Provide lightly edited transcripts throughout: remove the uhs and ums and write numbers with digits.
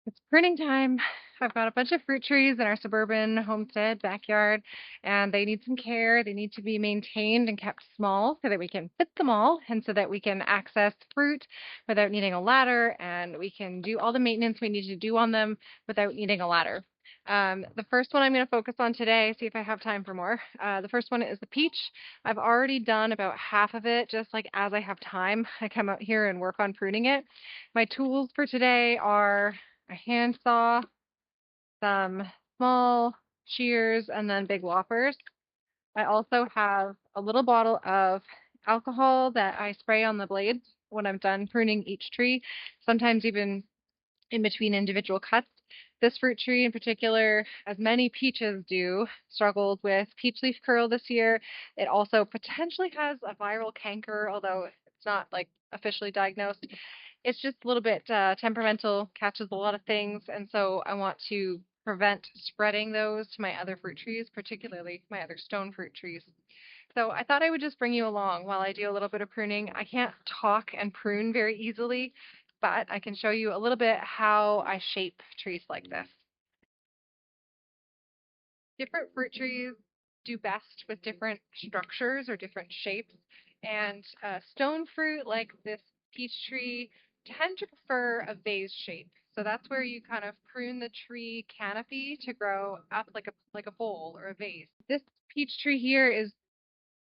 It's pruning time. I've got a bunch of fruit trees in our suburban homestead backyard, and they need some care. They need to be maintained and kept small so that we can fit them all and so that we can access fruit without needing a ladder, and we can do all the maintenance we need to do on them without needing a ladder. The first one I'm going to focus on today, see if I have time for more. The first one is the peach. I've already done about half of it, just like as I have time. I come out here and work on pruning it. My tools for today are a handsaw, some small shears, and then big loppers. I also have a little bottle of alcohol that I spray on the blades when I'm done pruning each tree, sometimes even in between individual cuts. This fruit tree in particular, as many peaches do, struggled with peach leaf curl this year. It also potentially has a viral canker, although it's not like officially diagnosed. It's just a little bit temperamental, catches a lot of things, and so I want to prevent spreading those to my other fruit trees, particularly my other stone fruit trees. So I thought I would just bring you along while I do a little bit of pruning. I can't talk and prune very easily, but I can show you a little bit how I shape trees like this. Different fruit trees do best with different structures or different shapes, and stone fruit like this peach tree tend to prefer a vase shape. So that's where you kind of prune the tree canopy to grow up like a bowl or a vase. This peach tree here is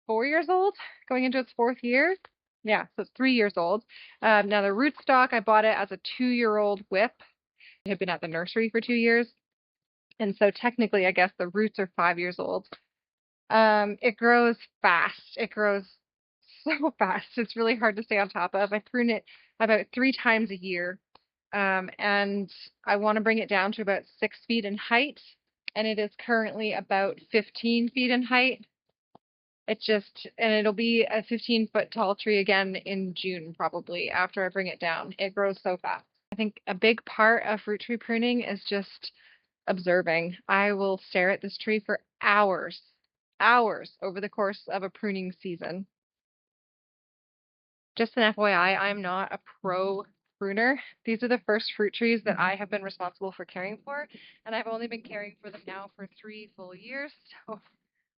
4 years old, going into its fourth year. Yeah, so it's 3 years old. Now the rootstock, I bought it as a 2-year-old whip. It had been at the nursery for 2 years. And so technically, I guess the roots are 5 years old. It grows fast. It grows so fast. It's really hard to stay on top of. I prune it about 3 times a year. And I want to bring it down to about 6 feet in height. And it is currently about 15 feet in height. And it'll be a 15-foot tall tree again in June, probably after I bring it down. It grows so fast. I think a big part of fruit tree pruning is just observing. I will stare at this tree for hours over the course of a pruning season. Just an FYI, I'm not a pro pruner. These are the first fruit trees that I have been responsible for caring for, and I've only been caring for them now for 3 full years, so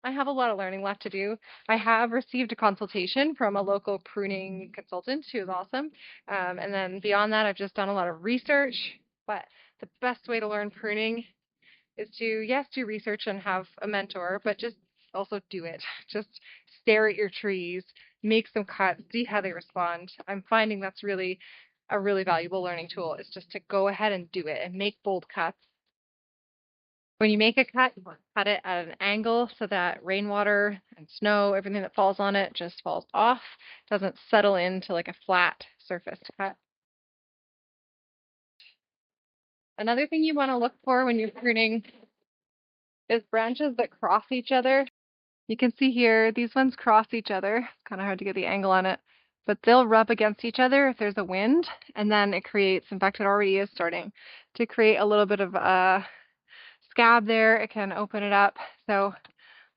I have a lot of learning left to do. I have received a consultation from a local pruning consultant who is awesome. And then beyond that, I've just done a lot of research. But the best way to learn pruning is to, yes, do research and have a mentor, but just also do it. Just stare at your trees, make some cuts, see how they respond. I'm finding that's really a really valuable learning tool, is just to go ahead and do it and make bold cuts. When you make a cut, you want to cut it at an angle so that rainwater and snow, everything that falls on it, just falls off, doesn't settle into like a flat surface cut. Another thing you want to look for when you're pruning is branches that cross each other. You can see here, these ones cross each other. It's kind of hard to get the angle on it, but they'll rub against each other if there's a wind, and then it creates, in fact, it already is starting to create a little bit of a scab there. It can open it up. So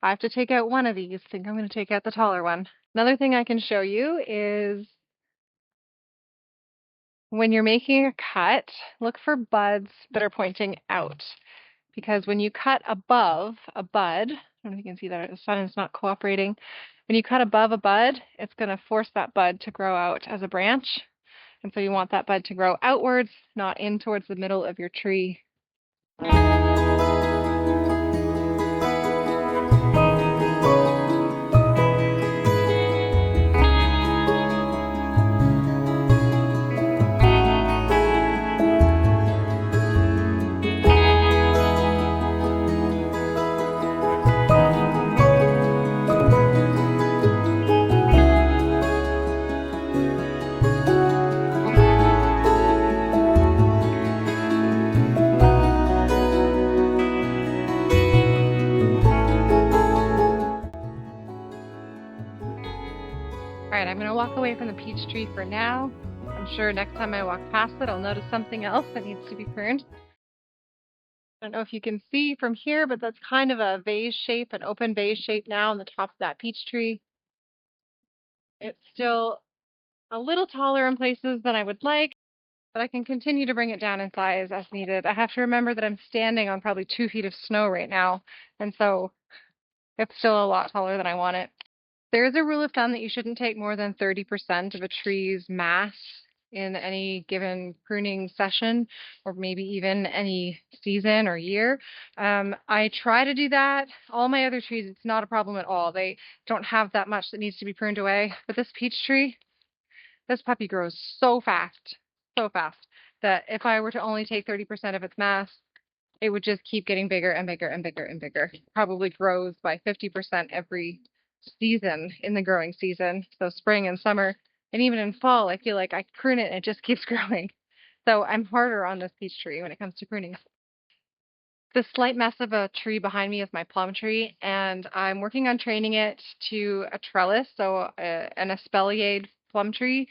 I have to take out one of these. I think I'm going to take out the taller one. Another thing I can show you is when you're making a cut, look for buds that are pointing out. Because when you cut above a bud, I don't know if you can see that the sun is not cooperating. When you cut above a bud, it's going to force that bud to grow out as a branch. And so you want that bud to grow outwards, not in towards the middle of your tree. All right, I'm going to walk away from the peach tree for now. I'm sure next time I walk past it, I'll notice something else that needs to be pruned. I don't know if you can see from here, but that's kind of a vase shape, an open vase shape now on the top of that peach tree. It's still a little taller in places than I would like, but I can continue to bring it down in size as needed. I have to remember that I'm standing on probably 2 feet of snow right now, and so it's still a lot taller than I want it. There is a rule of thumb that you shouldn't take more than 30% of a tree's mass in any given pruning session, or maybe even any season or year. I try to do that. All my other trees, it's not a problem at all. They don't have that much that needs to be pruned away. But this peach tree, this puppy grows so fast, that if I were to only take 30% of its mass, it would just keep getting bigger and bigger and bigger and bigger. It probably grows by 50% every season in the growing season. So spring and summer, and even in fall, I feel like I prune it and it just keeps growing. So I'm harder on this peach tree when it comes to pruning. The slight mess of a tree behind me is my plum tree, and I'm working on training it to a trellis, so an espaliered plum tree.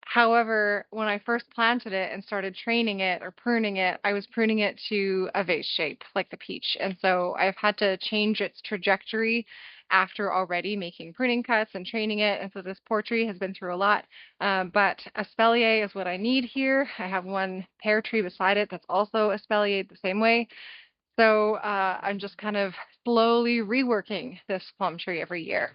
However, when I first planted it and started training it or pruning it, I was pruning it to a vase shape, like the peach. And so I've had to change its trajectory after already making pruning cuts and training it. And so this poor tree has been through a lot. But espalier is what I need here. I have one pear tree beside it that's also espaliered the same way. So I'm just kind of slowly reworking this plum tree every year.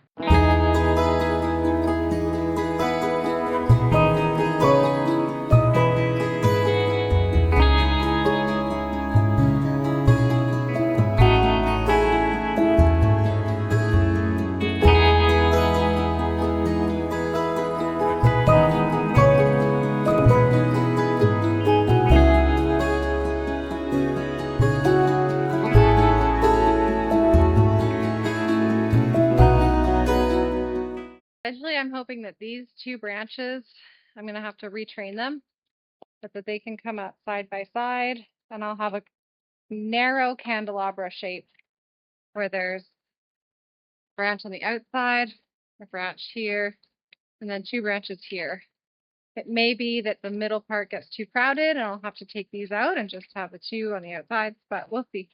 Eventually, I'm hoping that these two branches, I'm going to have to retrain them, but that they can come up side by side, and I'll have a narrow candelabra shape where there's a branch on the outside, a branch here, and then two branches here. It may be that the middle part gets too crowded and I'll have to take these out and just have the two on the outsides, but we'll see.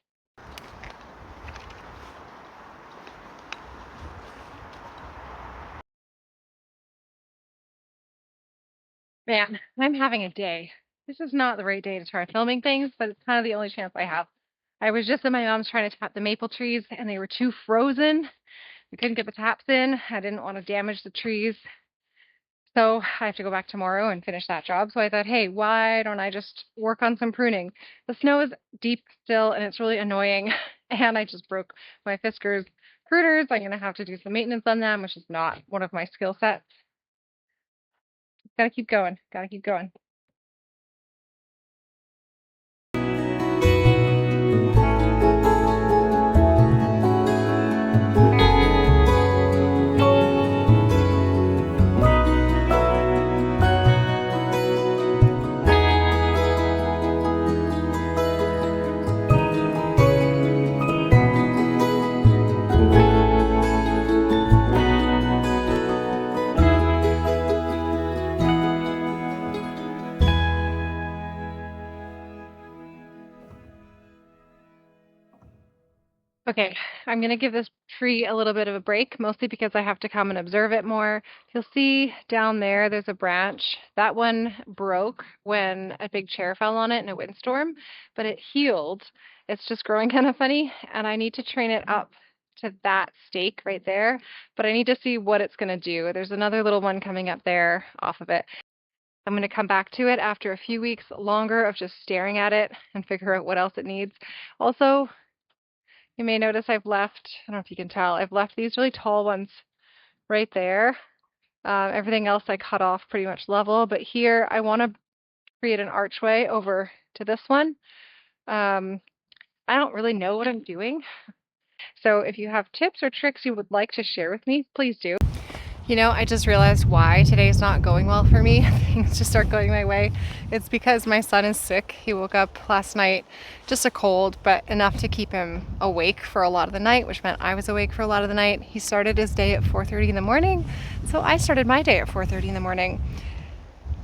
Man, I'm having a day. This is not the right day to try filming things, but it's kind of the only chance I have. I was just at my mom's trying to tap the maple trees and they were too frozen. We couldn't get the taps in. I didn't want to damage the trees. So I have to go back tomorrow and finish that job. So I thought, hey, why don't I just work on some pruning? The snow is deep still and it's really annoying. And I just broke my Fiskars pruners. I'm going to have to do some maintenance on them, which is not one of my skill sets. Gotta keep going. Gotta keep going. Okay, I'm going to give this tree a little bit of a break, mostly because I have to come and observe it more. You'll see down there, there's a branch. That one broke when a big chair fell on it in a windstorm, but it healed. It's just growing kind of funny, and I need to train it up to that stake right there, but I need to see what it's going to do. There's another little one coming up there off of it. I'm going to come back to it after a few weeks longer of just staring at it and figure out what else it needs. Also, you may notice I've left, I don't know if you can tell, I've left these really tall ones right there. Everything else I cut off pretty much level, but here I want to create an archway over to this one. I don't really know what I'm doing. So if you have tips or tricks you would like to share with me, please do. You know, I just realized why today's not going well for me. Things just aren't going my way. It's because my son is sick. He woke up last night, just a cold, but enough to keep him awake for a lot of the night, which meant I was awake for a lot of the night. He started his day at 4:30 in the morning, so I started my day at 4:30 in the morning.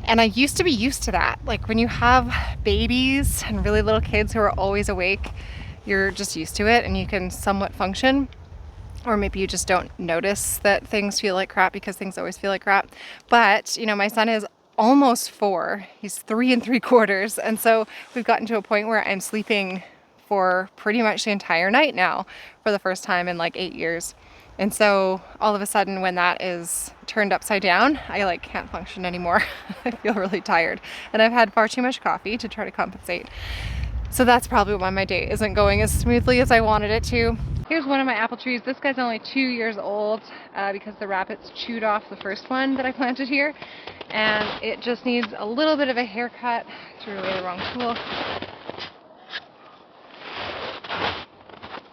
And I used to be used to that. Like when you have babies and really little kids who are always awake, you're just used to it and you can somewhat function. Or maybe you just don't notice that things feel like crap because things always feel like crap. But, you know, my son is almost 4. He's 3 3/4. And so we've gotten to a point where I'm sleeping for pretty much the entire night now for the first time in like 8 years. And so all of a sudden when that is turned upside down, I like can't function anymore. I feel really tired. And I've had far too much coffee to try to compensate. So that's probably why my day isn't going as smoothly as I wanted it to. Here's one of my apple trees. This guy's only 2 years old because the rabbits chewed off the first one that I planted here. And it just needs a little bit of a haircut. Threw away the wrong tool.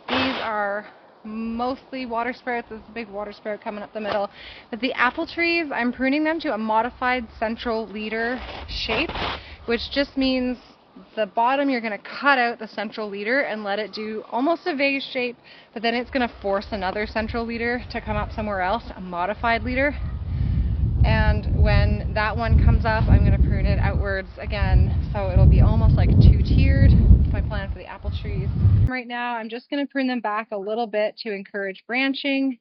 These are mostly water sprouts. There's a big water sprout coming up the middle. But the apple trees, I'm pruning them to a modified central leader shape, which just means the bottom you're going to cut out the central leader and let it do almost a vase shape, but then it's going to force another central leader to come up somewhere else, a modified leader. And when that one comes up, I'm going to prune it outwards again, so it'll be almost like 2-tiered. That's my plan for the apple trees. Right now, I'm just going to prune them back a little bit to encourage branching.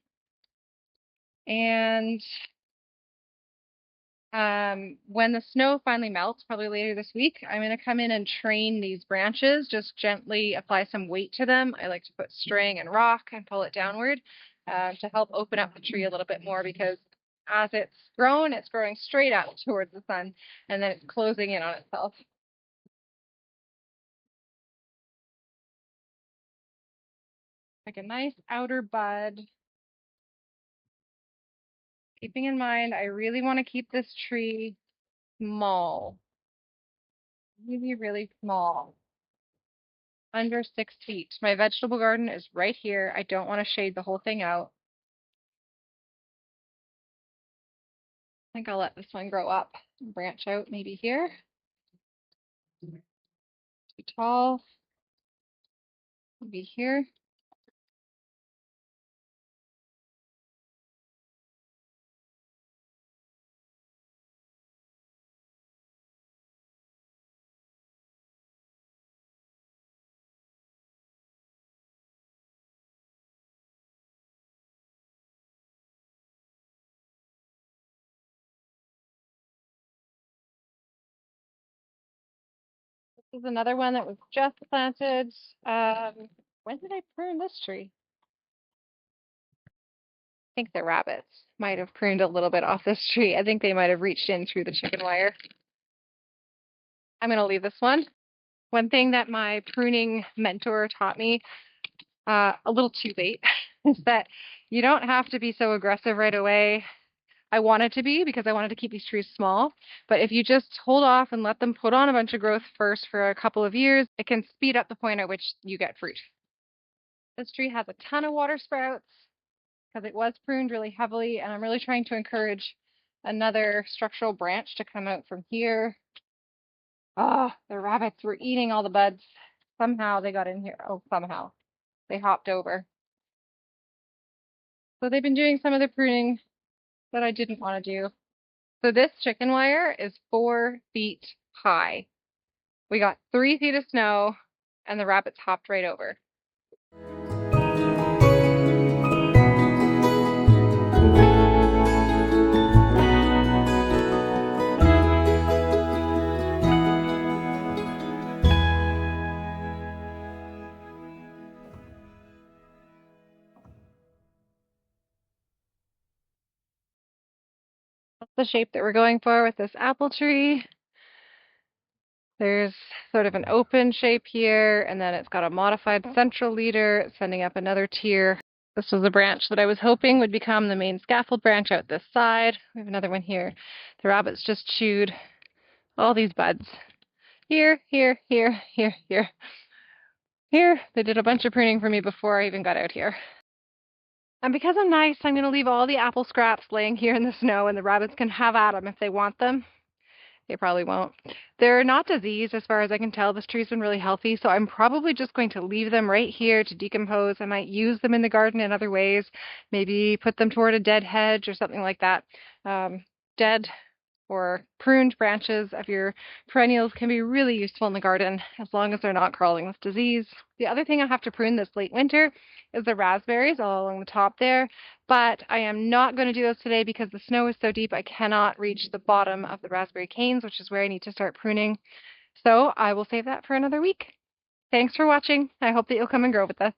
And when the snow finally melts, probably later this week, I'm going to come in and train these branches, just gently apply some weight to them. I like to put string and rock and pull it downward to help open up the tree a little bit more, because as it's grown, it's growing straight up towards the sun, and then it's closing in on itself. Like a nice outer bud. Keeping in mind, I really want to keep this tree small. Really, really small. Under 6 feet. My vegetable garden is right here. I don't want to shade the whole thing out. I think I'll let this one grow up and branch out maybe here. Too tall. Maybe here. This is another one that was just planted. When did I prune this tree? I think the rabbits might have pruned a little bit off this tree. I think they might have reached in through the chicken wire. I'm going to leave this one. One thing that my pruning mentor taught me a little too late is that you don't have to be so aggressive right away. I wanted to be, because I wanted to keep these trees small. But if you just hold off and let them put on a bunch of growth first for a couple of years, it can speed up the point at which you get fruit. This tree has a ton of water sprouts because it was pruned really heavily, and I'm really trying to encourage another structural branch to come out from here. Oh, the rabbits were eating all the buds. Somehow they got in here. Oh, somehow. They hopped over. So they've been doing some of the pruning that I didn't want to do. So this chicken wire is 4 feet high. We got 3 feet of snow, and the rabbits hopped right over. That's the shape that we're going for with this apple tree. There's sort of an open shape here, and then it's got a modified central leader sending up another tier. This was a branch that I was hoping would become the main scaffold branch out this side. We have another one here. The rabbits just chewed all these buds. Here, here, here, here, here. Here, they did a bunch of pruning for me before I even got out here. And because I'm nice, I'm going to leave all the apple scraps laying here in the snow, and the rabbits can have at them if they want them. They probably won't. They're not diseased as far as I can tell. This tree's been really healthy, so I'm probably just going to leave them right here to decompose. I might use them in the garden in other ways, maybe put them toward a dead hedge or something like that. Dead or pruned branches of your perennials can be really useful in the garden as long as they're not crawling with disease. The other thing I have to prune this late winter is the raspberries all along the top there, but I am not going to do those today because the snow is so deep I cannot reach the bottom of the raspberry canes, which is where I need to start pruning. So I will save that for another week. Thanks for watching. I hope that you'll come and grow with us.